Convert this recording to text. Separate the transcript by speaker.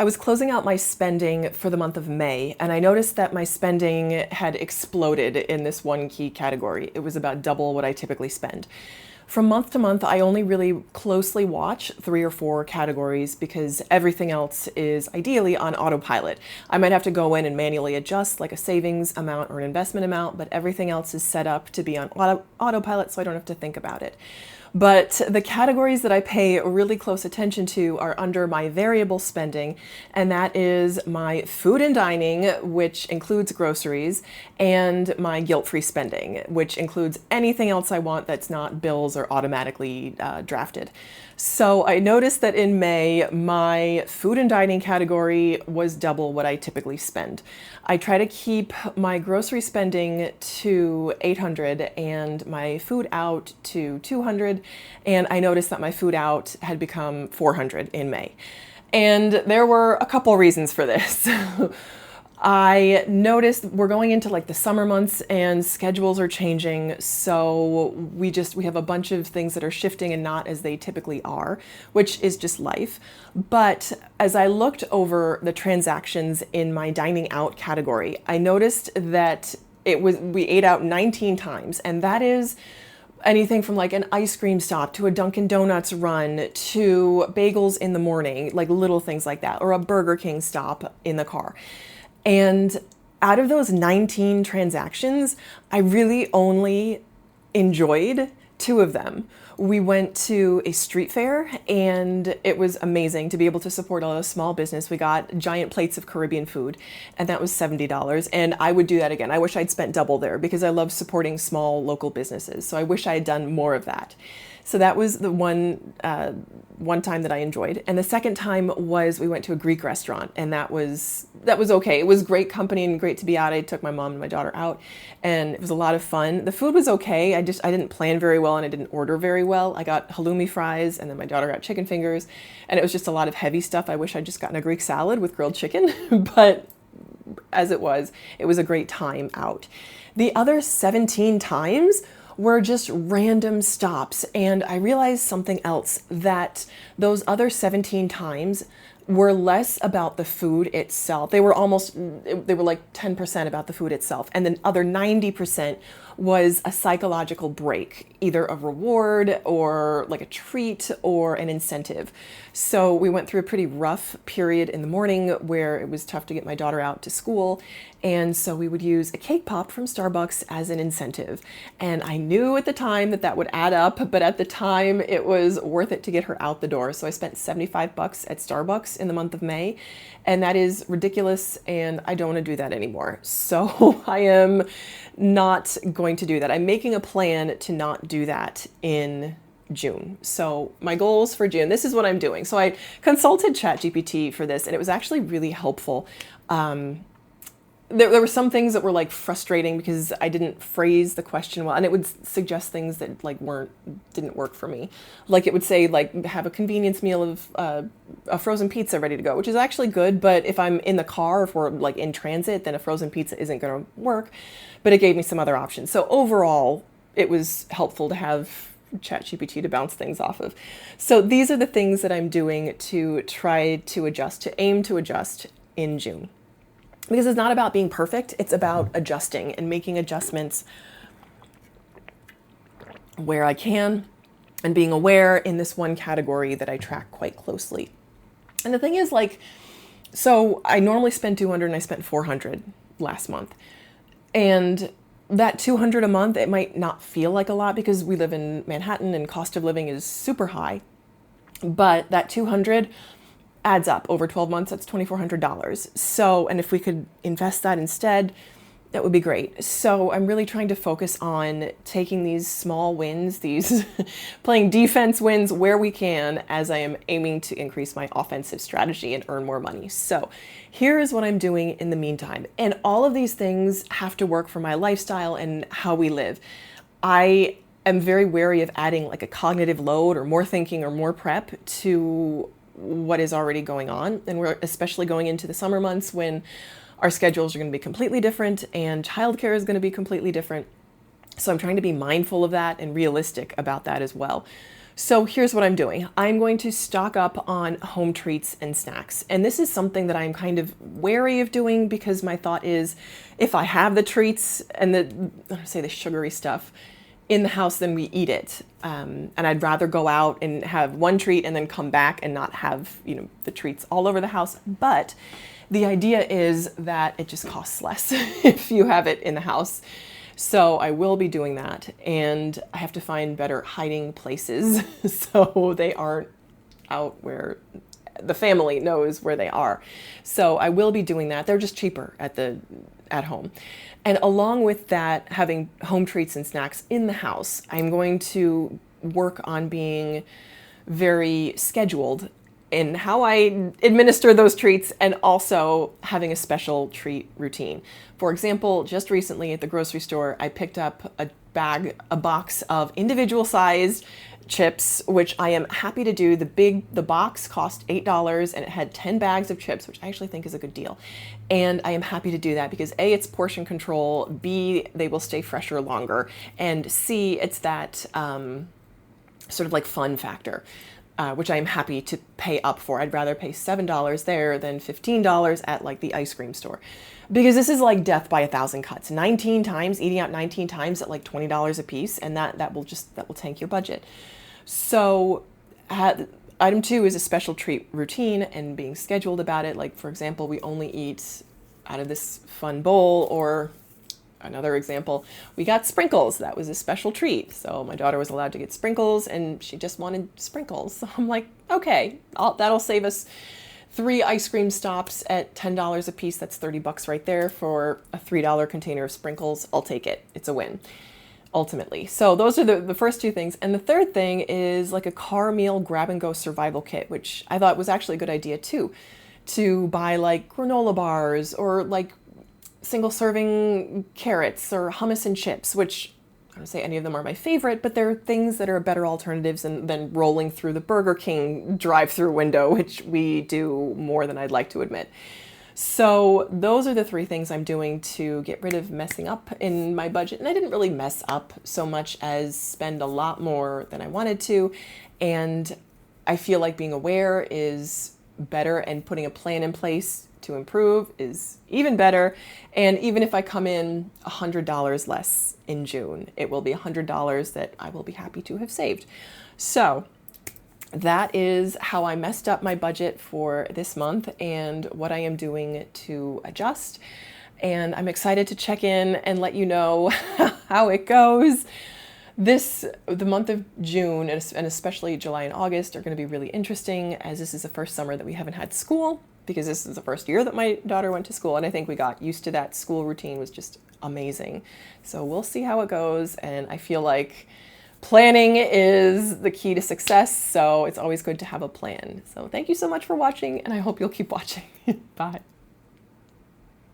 Speaker 1: I was closing out my spending for the month of May, and I noticed that my spending had exploded in this one key category. It was about double what I typically spend. From month to month, I only really closely watch 3 or 4 categories because everything else is ideally on autopilot. I might have to go in and manually adjust like a savings amount or an investment amount, but everything else is set up to be on autopilot so I don't have to think about it. But the categories that I pay really close attention to are under my variable spending, and that is my food and dining, which includes groceries, and my guilt-free spending, which includes anything else I want that's not bills or automatically drafted. So I noticed that in May, my food and dining category was double what I typically spend. I try to keep my grocery spending to $800 and my food out to $200, and I noticed that my food out had become $400 in May. And there were a couple reasons for this. I noticed we're going into like the summer months and schedules are changing. So we have a bunch of things that are shifting and not as they typically are, which is just life. But as I looked over the transactions in my dining out category, I noticed that we ate out 19 times, and that is anything from like an ice cream stop to a Dunkin' Donuts run to bagels in the morning, like little things like that, or a Burger King stop in the car. And out of those 19 transactions, I really only enjoyed 2 of them. We went to a street fair and it was amazing to be able to support a small business. We got giant plates of Caribbean food and that was $70. And I would do that again. I wish I'd spent double there because I love supporting small local businesses. So I wish I had done more of that. So that was the one time that I enjoyed. And the second time was we went to a Greek restaurant, and that was okay. It was great company and great to be out. I took my mom and my daughter out, and it was a lot of fun. The food was okay. I didn't plan very well and I didn't order very well. I got halloumi fries and then my daughter got chicken fingers, and it was just a lot of heavy stuff. I wish I'd just gotten a Greek salad with grilled chicken, but as it was a great time out. The other 17 times were just random stops. And I realized something else, that those other 17 times were less about the food itself. They were like 10% about the food itself. And the other 90% was a psychological break, either a reward or like a treat or an incentive. So we went through a pretty rough period in the morning where it was tough to get my daughter out to school. And so we would use a cake pop from Starbucks as an incentive. And I knew at the time that would add up, but at the time it was worth it to get her out the door. So I spent $75 at Starbucks in the month of May, and that is ridiculous. And I don't want to do that anymore. So I am not going to do that. I'm making a plan to not do that in June. So my goals for June, this is what I'm doing. So I consulted ChatGPT for this, and it was actually really helpful. There were some things that were like frustrating because I didn't phrase the question well, and it would suggest things that like didn't work for me. Like it would say like have a convenience meal of a frozen pizza ready to go, which is actually good. But if I'm in the car, if we're like in transit, then a frozen pizza isn't going to work. But it gave me some other options. So overall, it was helpful to have ChatGPT to bounce things off of. So these are the things that I'm doing to try to adjust, to aim to adjust in June. Because it's not about being perfect, it's about adjusting and making adjustments where I can and being aware in this one category that I track quite closely. And the thing is, like, so I normally spend $200 and I spent $400 last month. And that $200 a month, it might not feel like a lot because we live in Manhattan and cost of living is super high. But that $200 adds up over 12 months, that's $2,400. So, and if we could invest that instead, that would be great. So I'm really trying to focus on taking these small wins, these playing defense wins where we can, as I am aiming to increase my offensive strategy and earn more money. So here is what I'm doing in the meantime. And all of these things have to work for my lifestyle and how we live. I am very wary of adding like a cognitive load or more thinking or more prep to what is already going on. And we're especially going into the summer months when our schedules are going to be completely different and childcare is going to be completely different. So I'm trying to be mindful of that and realistic about that as well. So here's what I'm doing. I'm going to stock up on home treats and snacks. And this is something that I'm kind of wary of doing because my thought is if I have the treats and the sugary stuff in the house, then we eat it. And I'd rather go out and have one treat and then come back and not have, the treats all over the house. But the idea is that it just costs less if you have it in the house. So I will be doing that, and I have to find better hiding places so they aren't out where the family knows where they are. So I will be doing that. They're just cheaper at home. And along with that, having home treats and snacks in the house, I'm going to work on being very scheduled in how I administer those treats, and also having a special treat routine. For example, just recently at the grocery store, I picked up a box of individual sized chips, which I am happy to do. The box cost $8 and it had 10 bags of chips, which I actually think is a good deal. And I am happy to do that because A, it's portion control, B, they will stay fresher longer, and C, it's that sort of like fun factor. Which I am happy to pay up for. I'd rather pay $7 there than $15 at like the ice cream store. Because this is like death by 1,000 cuts. 19 times, eating out 19 times at like $20 a piece, and that will tank your budget. So item 2 is a special treat routine and being scheduled about it. Like, for example, we only eat out of this fun bowl, or another example, we got sprinkles. That was a special treat. So my daughter was allowed to get sprinkles and she just wanted sprinkles. So I'm like, okay, that'll save us 3 ice cream stops at $10 a piece. That's $30 right there for a $3 container of sprinkles. I'll take it. It's a win, ultimately. So those are the first 2 things. And the third thing is like a car meal grab and go survival kit, which I thought was actually a good idea too, to buy like granola bars or like single serving carrots or hummus and chips, which I don't say any of them are my favorite, but they're things that are better alternatives than rolling through the Burger King drive-through window, which we do more than I'd like to admit. So those are the 3 things I'm doing to get rid of messing up in my budget. And I didn't really mess up so much as spend a lot more than I wanted to. And I feel like being aware is better, and putting a plan in place to improve is even better. And even if I come in $100 less in June, it will be $100 that I will be happy to have saved. So that is how I messed up my budget for this month and what I am doing to adjust. And I'm excited to check in and let you know how it goes. The month of June, and especially July and August, are going to be really interesting, as this is the first summer that we haven't had school, because this is the first year that my daughter went to school, and I think we got used to that. School routine was just amazing. So we'll see how it goes, and I feel like planning is the key to success, so it's always good to have a plan. So thank you so much for watching, and I hope you'll keep watching. Bye.